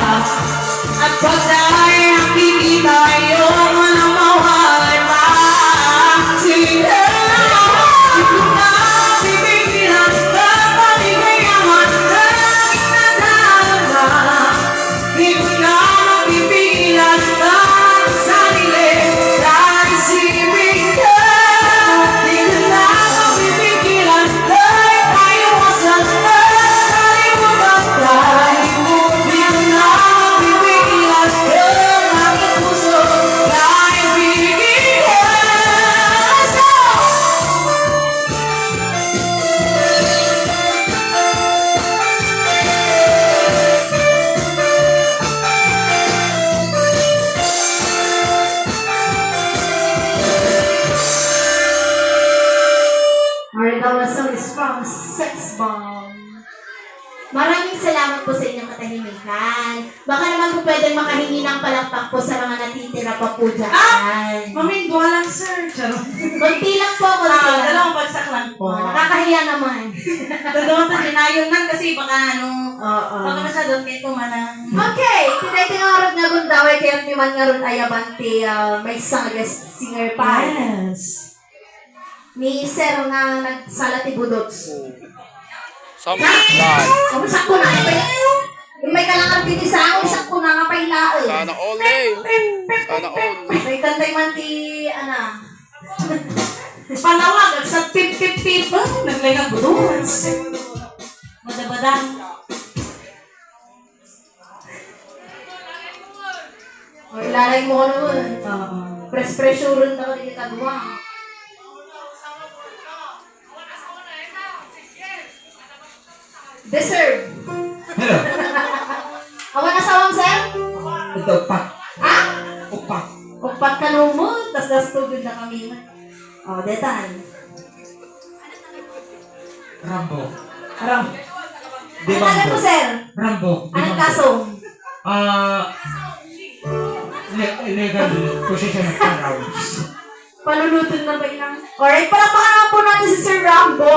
At pag tayo nakikita yung mga mawala pa, sila di ko na bibigilan na paligayaman na inadama. Di ko na mabibigilan na sarili dahil isipin ka. Di ko na mabibigilan na tayo wasal na kalimutan tayo. Di ko na mabibigilan na aking puso dahil bibigyan. Our our song is from Sex Bomb. Maraming salamat po sa inyong katahimikan. Baka naman po pwedeng makahingi ng palakpak po sa mga natitira pa po dyan. Maminggo lang, sir. Charot. Kunti lang po, kunti lang. Dalawang bagsak lang po. Nakakahiya naman. Dalawang pa dinayon lang kasi baka Oo. baka masyadong may tumanang. Okay, tinay tingarap nga gun daw ay kaya't naman nga ron ay abanti may isang guest singer pa. Yes. Ni Sir nga nagsalati budots. Sambutan. Kamusak ko na. May kalangan piti sa ako, sak ko na nga pailaon. Sana all day. Sana all. May kantay man ti, ana. Panawag sa tip-tip people. Naglay ng budumas. Madabadang. O, ilalay mo ko naman. Press-pressureon na ko din kagawa. Deserve. Hello. Awan asawang, sir? Ito, pak. Ha? Upak. Upat ka mo, tas nastugod na kami. O, detan. Rambo. Aram. Di Ano tagal Rambo. mo, sir? Rambo. Di Anong Rambo. kaso? Illegal possession of firearms. Palulutun na ba ilang? Alright, palakpakan naman po natin si Sir Rambo.